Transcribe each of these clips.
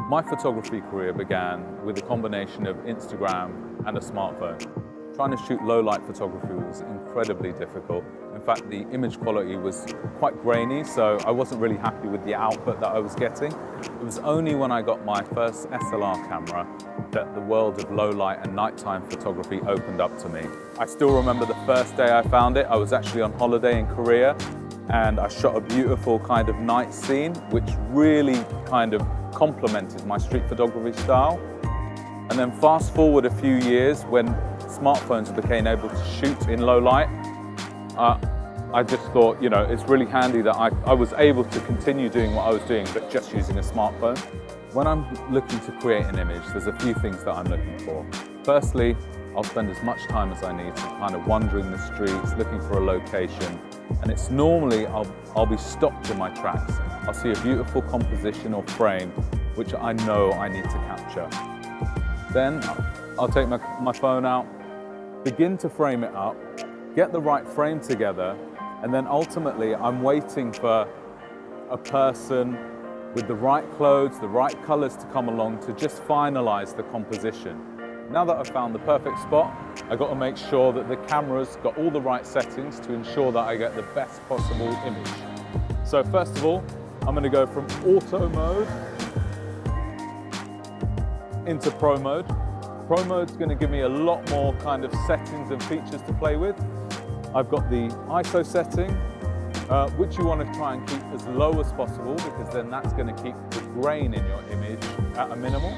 My photography career began with a combination of Instagram and a smartphone. Trying to shoot low-light photography was incredibly difficult. In fact, the image quality was quite grainy, so I wasn't really happy with the output that I was getting. It was only when I got my first SLR camera that the world of low-light and nighttime photography opened up to me. I still remember the first day I found it. I was actually on holiday in Korea, and I shot a beautiful kind of night scene, which really kind of complemented my street photography style. And then fast forward a few years when smartphones became able to shoot in low light, I just thought, you know, it's really handy that I was able to continue doing what I was doing, but just using a smartphone. When I'm looking to create an image, there's a few things that I'm looking for. Firstly, I'll spend as much time as I need to kind of wandering the streets, looking for a location. And it's normally, I'll be stopped in my tracks. I'll see a beautiful composition or frame, which I know I need to capture. Then I'll take my phone out, begin to frame it up, get the right frame together, and then ultimately I'm waiting for a person with the right clothes, the right colors to come along to just finalize the composition. Now that I've found the perfect spot, I've got to make sure that the camera's got all the right settings to ensure that I get the best possible image. So first of all, I'm going to go from auto mode into pro mode. Pro mode's going to give me a lot more kind of settings and features to play with. I've got the ISO setting, which you want to try and keep as low as possible, because then that's going to keep the grain in your image at a minimal.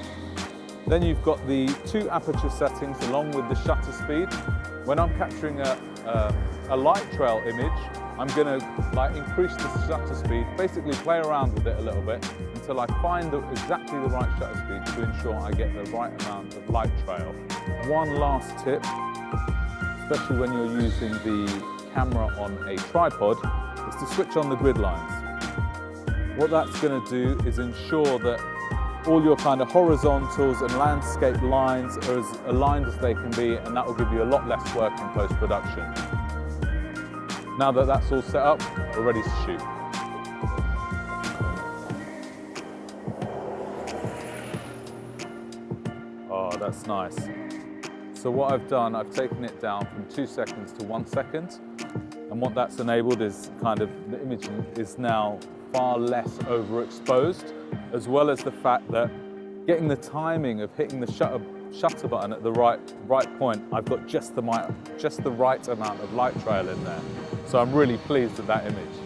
Then you've got the 2 aperture settings along with the shutter speed. When I'm capturing a light trail image, I'm going to increase the shutter speed, basically play around with it a little bit until I find exactly the right shutter speed to ensure I get the right amount of light trail. One last tip, especially when you're using the camera on a tripod, is to switch on the grid lines. What that's going to do is ensure that all your kind of horizontals and landscape lines are as aligned as they can be, and that will give you a lot less work in post-production. Now that that's all set up, we're ready to shoot. Oh, that's nice. So what I've done, I've taken it down from 2 seconds to 1 second. And what that's enabled is kind of, the image is now far less overexposed, as well as the fact that getting the timing of hitting the shutter button at the right point, I've got just the right amount of light trail in there. So I'm really pleased with that image.